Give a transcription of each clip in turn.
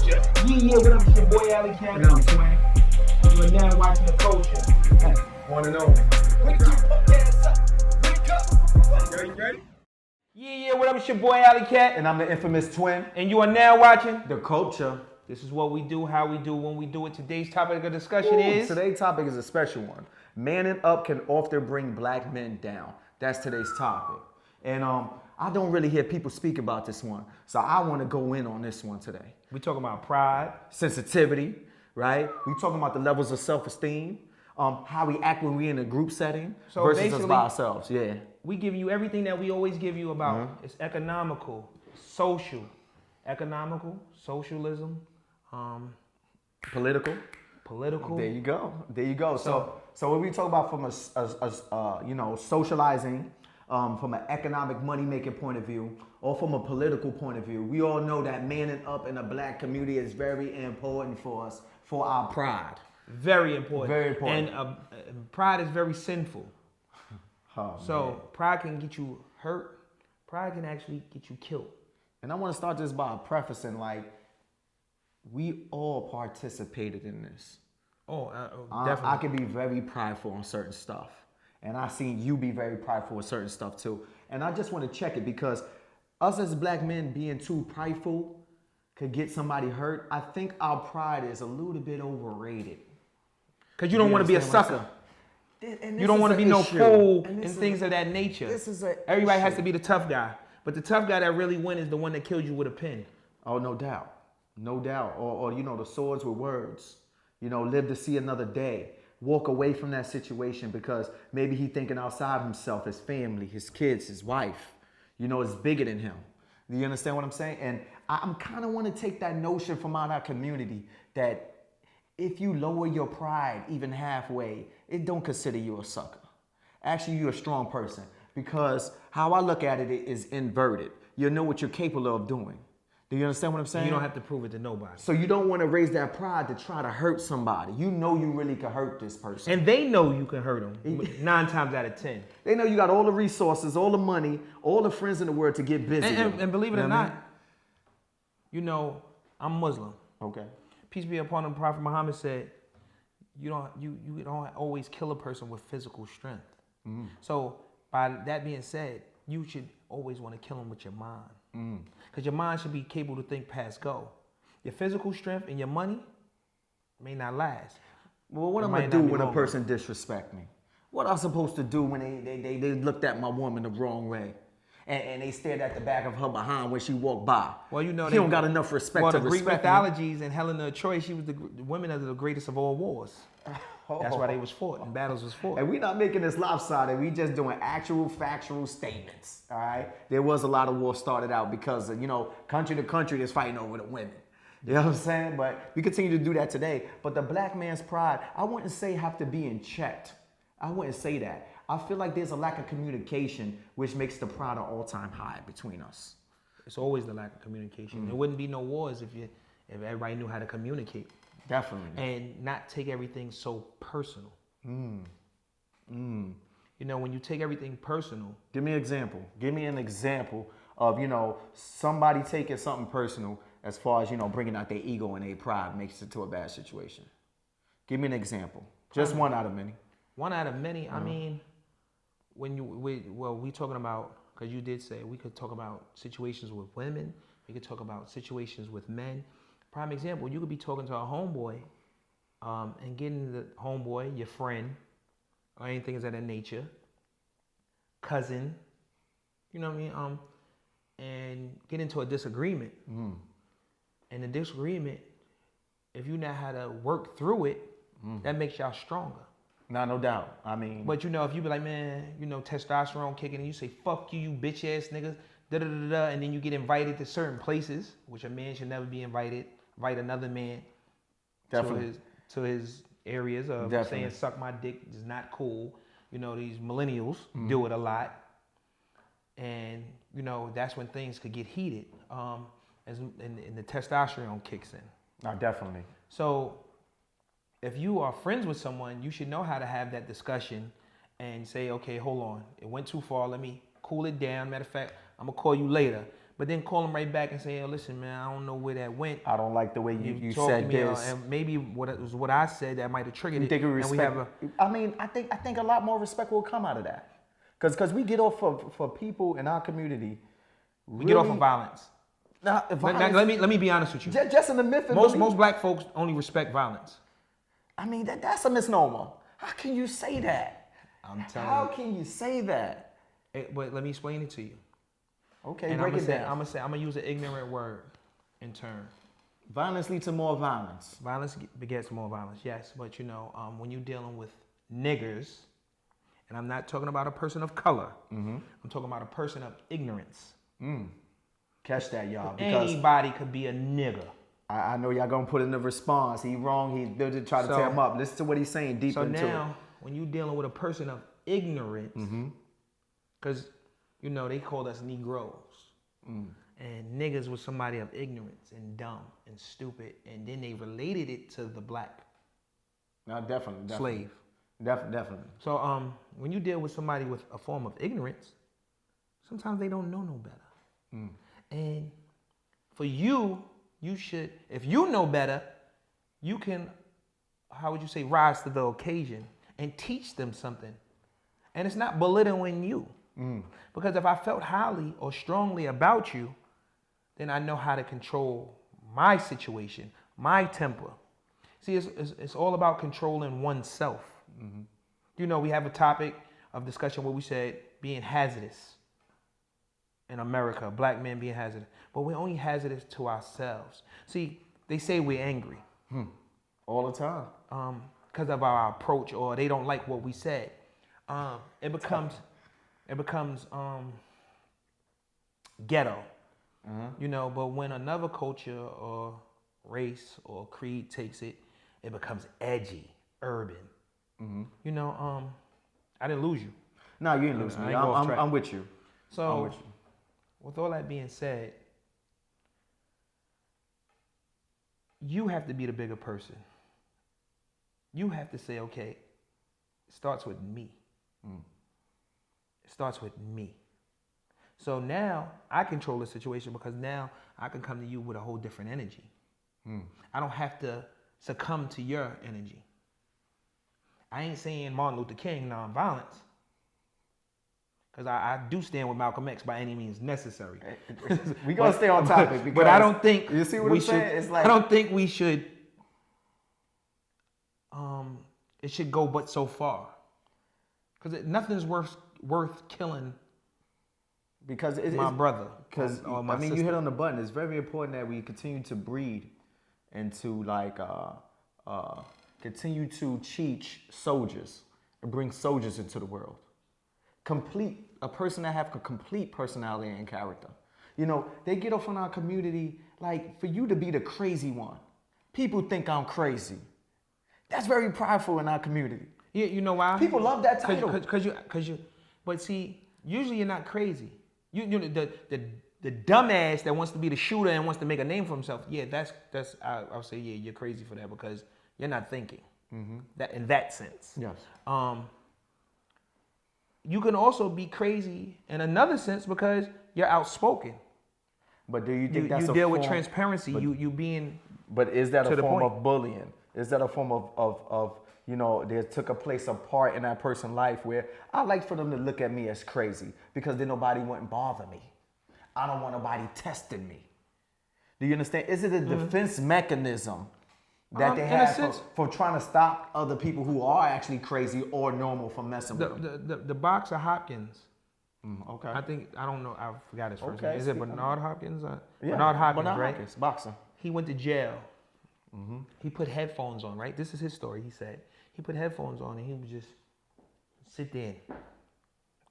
Kultcha. Yeah, what up, it's your boy Alley Cat. What up, Twin? You are now watching the Kultcha. One and only. You ready? Yeah, what up, it's your boy Alley Cat. And I'm the infamous Twin. And you are now watching The Kultcha. This is what we do, how we do, when we do it. Today's topic of discussion is... Today's topic is a special one. Manning up can often bring black men down. That's today's topic. And I don't really hear people speak about this one. So I want to go in on this one today. We talking about pride. Sensitivity, right? We talking about the levels of self-esteem. How we act when we in a group setting versus us by ourselves. Yeah. We give you everything that we always give you about. It's economical, social, socialism, Political. There you go. So when we talk about from a socializing, from an economic money-making point of view, or from a political point of view, we all know that manning up in the black community is very important for us, for our pride. Very important. Very important. And pride is very sinful. Pride can get you hurt. Pride can actually get you killed. And I want to start this by prefacing, like, we all participated in this. Definitely. I can be very prideful on certain stuff. And I've seen you be very prideful with certain stuff too. And I just want to check it because us as black men being too prideful could get somebody hurt. I think our pride is a little bit overrated. Because you don't want to be a sucker. You don't want to be no fool and things of that nature. Everybody has to be the tough guy. But the tough guy that really wins is the one that kills you with a pen. Oh, no doubt. No doubt. Or the swords with words. Live to see another day. Walk away from that situation because maybe he's thinking outside himself, his family, his kids, his wife. It's bigger than him. Do you understand what I'm saying? And I'm kind of want to take that notion from out our community that if you lower your pride even halfway, it don't consider you a sucker. Actually, you're a strong person because how I look at it is inverted. You know what you're capable of doing. Do you understand what I'm saying? You don't have to prove it to nobody. So you don't want to raise that pride to try to hurt somebody. You know you really can hurt this person. And they know you can hurt them 9 times out of 10. They know you got all the resources, all the money, all the friends in the world to get busy. And believe it or not, I'm Muslim. Okay. Peace be upon him. Prophet Muhammad said, you don't always kill a person with physical strength. So by that being said, you should always want to kill him with your mind. Because your mind should be capable to think past go. Your physical strength and your money may not last. Well, what am I do when a person disrespect me? What am I supposed to do when they looked at my woman the wrong way? And they stared at the back of her behind when she walked by. Well, he don't got enough respect to respect me. Greek mythologies and Helena of Troy, she was the women of the greatest of all wars. That's why they was fought and battles was fought. And we not making this lopsided. We just doing actual factual statements. All right. There was a lot of war started out because of, country to country that's fighting over the women. You know what I'm saying? But we continue to do that today. But the black man's pride, I wouldn't say have to be in check. I wouldn't say that. I feel like there's a lack of communication, which makes the pride an all-time high between us. It's always the lack of communication. There wouldn't be no wars if everybody knew how to communicate. Definitely. And not take everything so personal. When you take everything personal. Give me an example. Give me an example of, somebody taking something personal as far as, bringing out their ego and their pride makes it to a bad situation. Give me an example. Just one out of many. One out of many. I mean, we talking about, because you did say we could talk about situations with women. We could talk about situations with men. Prime example, you could be talking to a homeboy and getting the homeboy, your friend, or anything of that nature, cousin, you know what I mean? And get into a disagreement. And the disagreement, if you know how to work through it, that makes y'all stronger. No doubt. I mean. But if you be like, man, testosterone kicking and you say, fuck you, you bitch ass niggas, da-da-da-da, and then you get invited to certain places, which a man should never be invited, invite another man to his areas of saying suck my dick is not cool. These millennials do it a lot. And, that's when things could get heated and the testosterone kicks in. No, definitely. So if you are friends with someone, you should know how to have that discussion and say, okay, hold on. It went too far. Let me cool it down. Matter of fact, I'm going to call you later. but then call them right back and say, "Yo, listen, man, I don't know where that went. I don't like the way you talked said to me, this. and maybe what I said that might have triggered You it." think we And respect? we have a, I mean, I think a lot more respect will come out of that, because we get off for people in our community. we get off of violence. Now, Let me be honest with you. just in the myth. Most black folks only respect violence. I mean, that's a misnomer. How can you say that? I'm telling How you. can you say that? But let me explain it to you. Okay, And break I'm it gonna down. say I'm gonna use an ignorant word in turn. Violence leads to more violence. Violence begets more violence, yes. But when you're dealing with niggers, and I'm not talking about a person of color. I'm talking about a person of ignorance. Catch that, y'all. Because Anybody could be a nigger. I know y'all gonna put in the response. He wrong. They're just trying to tear him up. Listen to what he's saying deep So into now, it. when you're dealing with a person of ignorance, because they called us Negroes, and niggas was somebody of ignorance and dumb and stupid, and then they related it to the black No, definitely. slave. Definitely. So when you deal with somebody with a form of ignorance, sometimes they don't know no better. And for you should, if you know better, you can, how would you say, rise to the occasion and teach them something. And it's not belittling you. Because if I felt highly or strongly about you, then I know how to control my situation, my temper. See, it's all about controlling oneself. We have a topic of discussion where we said being hazardous in America, black men being hazardous. But we're only hazardous to ourselves. See, they say we're angry. All the time. Because of our approach, or they don't like what we said. It becomes ghetto. But when another culture or race or creed takes it, it becomes edgy, urban. I didn't lose you. No, you ain't lose me. I'm with you. So, I'm with you. with all that being said, you have to be the bigger person. You have to say, okay, it starts with me. It starts with me. So now I control the situation, because now I can come to you with a whole different energy. I don't have to succumb to your energy. I ain't saying Martin Luther King nonviolence, because I do stand with Malcolm X by any means necessary. We gonna stay on topic, because but I don't think you see what I'm saying. It's like, I don't think we should. It should go but so far, because nothing's worth killing. Because my brother. Because or my you sister. hit on the button. It's very important that we continue to breed and to continue to teach soldiers and bring soldiers into the world. A person that have a complete personality and character. They get off on our community, like, for you to be the crazy one. People think I'm crazy. That's very prideful in our community. Yeah, you know why? People love that title. Because you. But see, usually you're not crazy. The dumbass that wants to be the shooter and wants to make a name for himself. Yeah, that's. I'll say, yeah, you're crazy for that, because you're not thinking. That in that sense. Yes. You can also be crazy in another sense, because you're outspoken. But do you think that's you a deal form, with transparency? You being. But is that a to the form point. of bullying? Is that a form of there took a place, a part in that person's life where I like for them to look at me as crazy, because then nobody wouldn't bother me. I don't want nobody testing me. Do you understand? Is it a defense mechanism that they have for trying to stop other people who are actually crazy or normal from messing with them? The boxer Hopkins. Okay. I don't know. I forgot his first Okay, name. Is it Bernard Hopkins? Yeah, Bernard Hopkins, Bernard right? Hopkins, boxer. He went to jail. He put headphones on, right? This is his story. He said he put headphones on and he would just sit there,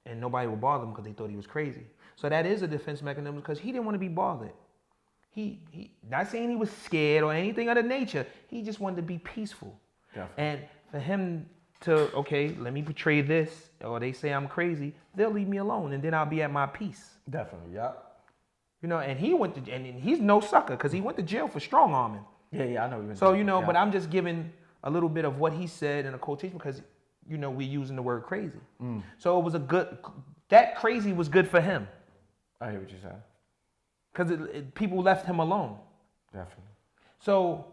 and nobody would bother him because they thought he was crazy. So that is a defense mechanism, because he didn't want to be bothered. He not saying he was scared or anything of the nature. He just wanted to be peaceful. Definitely. And for him to, okay, let me portray this, or they say I'm crazy, they'll leave me alone, and then I'll be at my peace. Definitely, yeah. And he went to, and he's no sucker, because he went to jail for strong arming. Yeah, I know. So, but I'm just giving a little bit of what he said in a quotation, because, we're using the word crazy. So it was that crazy was good for him. I hear what you're saying. because people left him alone. Definitely. So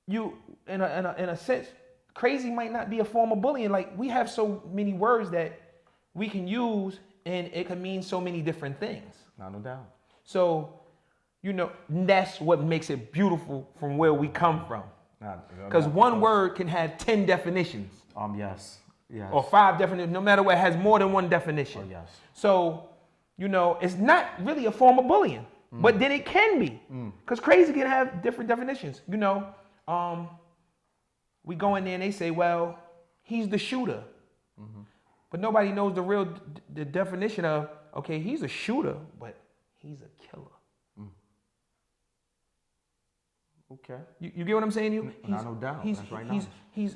you, in a sense, crazy might not be a form of bullying. Like, we have so many words that we can use, and it can mean so many different things. No doubt. So, that's what makes it beautiful from where we come from. Because one word can have 10 definitions. Yes. Yes. Or 5 definitions, no matter what, it has more than one definition. Oh, yes. So, it's not really a form of bullying, but then it can be. Because crazy can have different definitions. We go in there and they say, well, he's the shooter. But nobody knows the definition of, okay, he's a shooter, but he's a killer. Okay. You get what I'm saying? No doubt. That's right. He's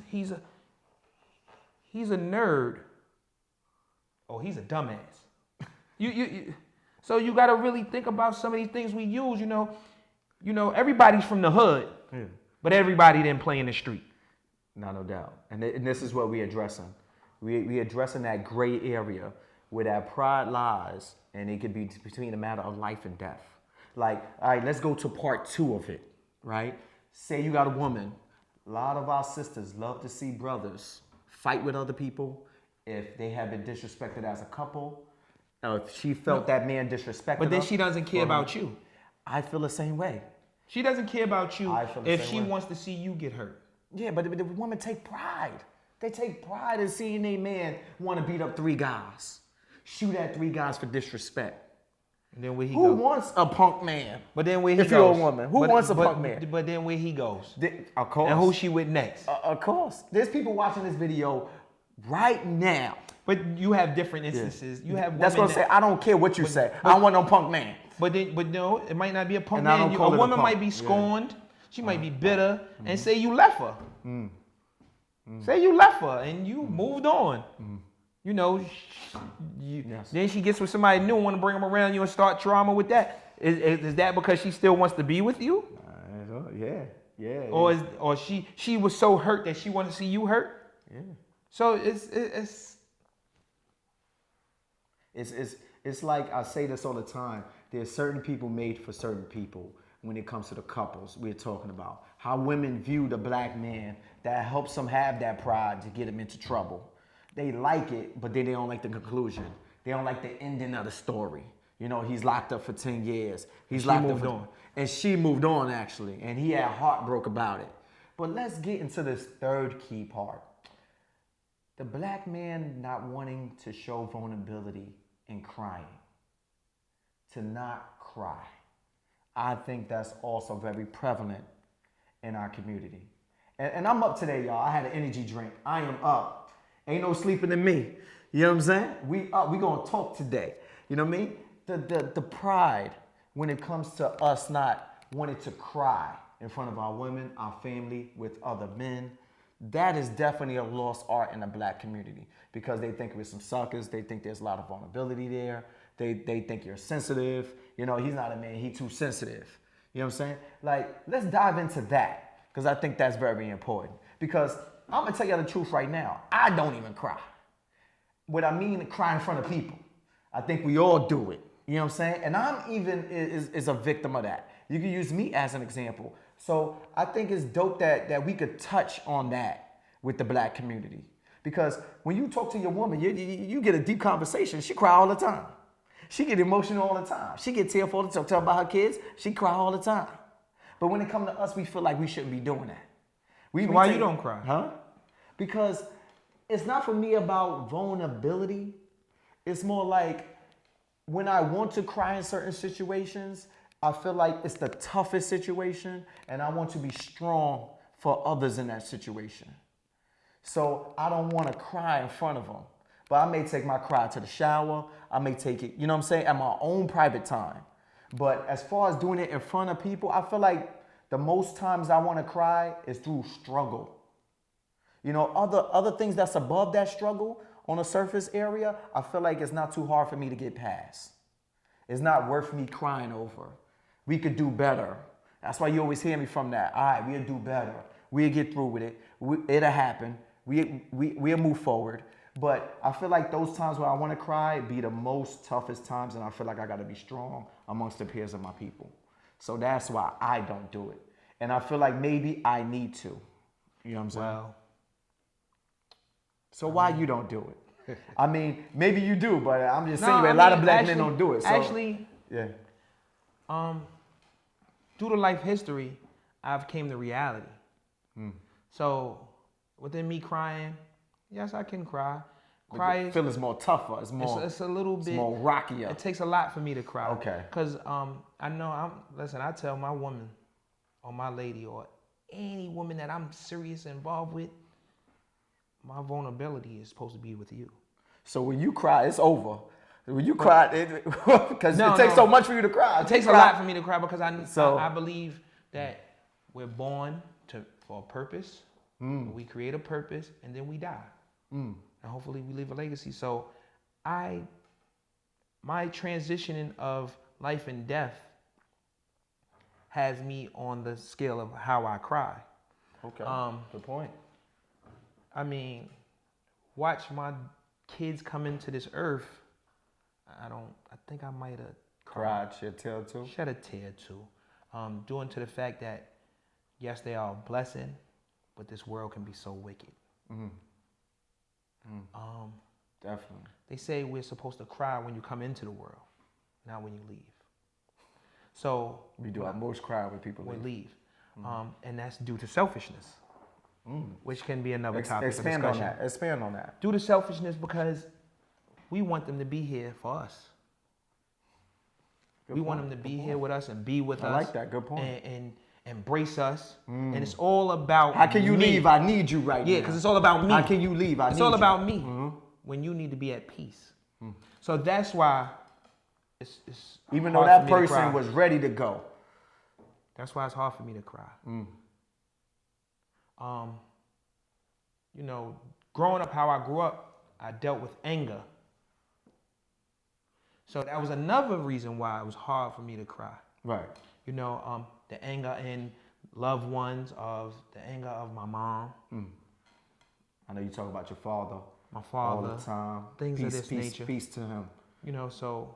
a nerd. Oh, he's a dumbass. So you got to really think about some of these things we use. Everybody's from the hood, but everybody didn't play in the street. No doubt. And this is what we're addressing. We addressing that gray area where that pride lies, and it could be between a matter of life and death. Like, all right, let's go to part 2 of it, right? Say you got a woman. A lot of our sisters love to see brothers fight with other people if they have been disrespected as a couple. If she felt that man disrespected But then her, she doesn't care about you. I feel the same way. She doesn't care about you if she way. wants to see you get hurt. Yeah, but the women take pride. They take pride in seeing a man want to beat up 3 guys. Shoot at 3 guys for disrespect. And then where he Who goes? wants a punk man? But then where he if goes? If you're a woman, who wants a punk man? But then where he goes? Of course. And who she with next? Of course. There's people watching this video right now. But you have different instances. You have women that's gonna say, I don't care what you say. I don't want no punk man. But no, it might not be a punk And I man. don't call A it a woman punk. might be scorned. She might be bitter and say you left her. Say you left her and you moved on. Then she gets with somebody new and want to bring them around you and start drama with that. Is that because she still wants to be with you? Yeah. Or she was so hurt that she wanted to see you hurt? Yeah. So it's like I say this all the time. There's certain people made for certain people when it comes to the couples we're talking about. How women view the black man that helps them have that pride to get them into trouble. They like it, but then they don't like the conclusion. They don't like the ending of the story. He's locked up for 10 years. And she moved on, actually. And he had heartbroken about it. But let's get into this third key part. The black man not wanting to show vulnerability and crying. To not cry. I think that's also very prevalent in our community. And I'm up today, y'all. I had an energy drink. I am up. Ain't no sleeping in me. You know what I'm saying? We up. We gonna talk today. You know what I mean? The pride when it comes to us not wanting to cry in front of our women, our family, with other men. That is definitely a lost art in the black community because they think we're some suckers. They think there's a lot of vulnerability there. They think you're sensitive. He's not a man. He's too sensitive. You know what I'm saying? Like, let's dive into that because I think that's very important. Because I'm going to tell you the truth right now. I don't even cry. What I mean, cry in front of people. I think we all do it. You know what I'm saying? And I'm even is a victim of that. You can use me as an example. So I think it's dope that we could touch on that with the black community. Because when you talk to your woman, you get a deep conversation. She cry all the time. She get emotional all the time. She get tearful all the time. Tell about her kids. She cry all the time. But when it comes to us, we feel like we shouldn't be doing that. Why you don't cry? Huh? Because it's not for me about vulnerability. It's more like when I want to cry in certain situations, I feel like it's the toughest situation and I want to be strong for others in that situation. So I don't want to cry in front of them. But I may take my cry to the shower. I may take it, you know what I'm saying, at my own private time. But as far as doing it in front of people, I feel like the most times I want to cry is through struggle. Other things that's above that struggle on a surface area, I feel like it's not too hard for me to get past. It's not worth me crying over. We could do better. That's why you always hear me from that. All right, we'll do better. We'll get through with it. It'll happen. We'll move forward. But I feel like those times where I want to cry be the most toughest times, and I feel like I got to be strong amongst the peers of my people. So that's why I don't do it. And I feel like maybe I need to. You know what I'm saying? Well, so why you don't do it? I mean, maybe you do, but I'm just no, saying a lot of black men don't do it. So, actually, yeah. Due to life history, I've came to reality. So within me crying, yes, I can cry. Cry feel is more tougher. It's more. It's a little bit. It's more rockier. It takes a lot for me to cry. Okay. Because I know listen, I tell my woman or my lady or any woman that I'm serious involved with, my vulnerability is supposed to be with you. So when you cry, it's over. When you cry, because it takes so much for you to cry. It takes a lot for me to cry because I believe that we're born for a purpose. We create a purpose and then we die. And hopefully we leave a legacy. So my transitioning of life and death has me on the scale of how I cry. Okay, good point. I mean, watch my kids come into this earth. I think I might have cried, shed a tear too. Shed a tear too. Due to the fact that, yes, they are a blessing, but this world can be so wicked. Definitely. They say we're supposed to cry when you come into the world, not when you leave. So we do our most cry when people leave. And that's due to selfishness, which can be another topic of discussion. Expand on that. Due to selfishness because we want them to be here for us. We want them to be here with us and be with us. I like that. Good point. And embrace us. And it's all about how can you me. leave? I need you right now. Yeah, because it's all about me. How can you leave? It's all about me when you need to be at peace. So that's why it's even though that person was ready to go. That's why it's hard for me to cry. You know, growing up how I grew up, I dealt with anger. So that was another reason why it was hard for me to cry. Right. You know, the anger in loved ones, the anger of my mom. I know you talk about your father. My father. All the time. Things of this nature. Peace to him. You know, so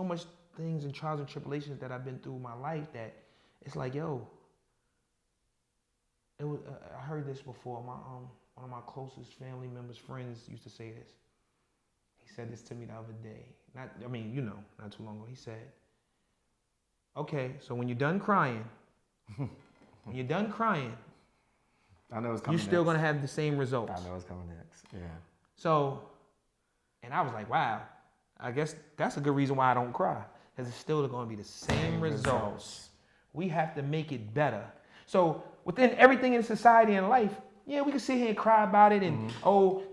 much things and trials and tribulations that I've been through in my life that it's like, yo, it was. I heard this before. One of my closest family members, friends, used to say this. He said this to me the other day. Not too long ago. He said, "Okay, so when you're done crying, I know it's coming. You're still gonna have the same results. I know it's coming next. Yeah. So, and I was like, wow, I guess that's a good reason why I don't cry. Because it's still going to be the same results. We have to make it better. So within everything in society and life, yeah, we can sit here and cry about it and,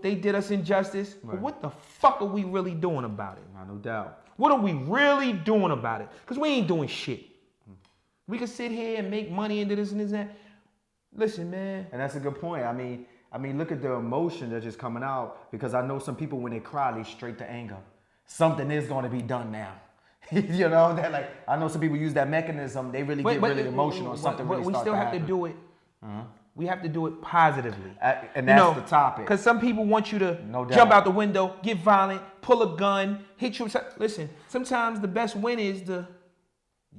they did us injustice. Right. But what the fuck are we really doing about it? No doubt. What are we really doing about it? Because we ain't doing shit. We can sit here and make money into this and this and that. Listen, man. And that's a good point. I mean, look at the emotion that's just coming out, because I know some people, when they cry, they straight to anger. Something is going to be done now. You know, that like, I know some people use that mechanism. They really get really emotional or something really starts to happen. We still have to do it. We have to do it positively. And that's the topic. Because some people want you to jump out the window, get violent, pull a gun, hit you. Listen, sometimes the best win is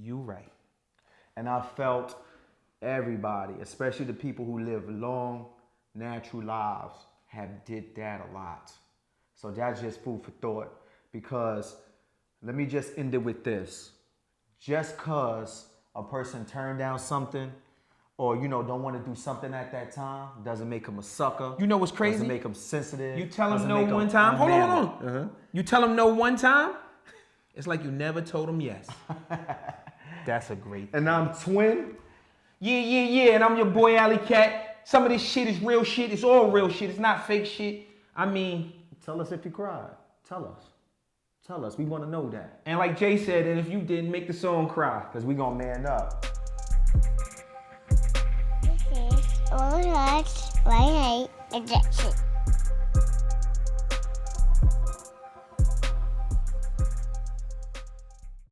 you right. And I felt everybody, especially the people who live long, natural lives, have did that a lot. So that's just food for thought. Because let me just end it with this. Just because a person turned down something or, don't want to do something at that time doesn't make them a sucker. You know what's crazy? Doesn't make them sensitive. You tell them no one time. Hold on. You tell them no one time, it's like you never told them yes. That's a great thing. And I'm twin. Yeah. And I'm your boy, Alley Cat. Some of this shit is real shit. It's all real shit. It's not fake shit. I mean. Tell us if you cried. Tell us. We want to know that. And like Jay said, and if you didn't, make the song cry. Because we going to man up. This is All Right, Right, Injection.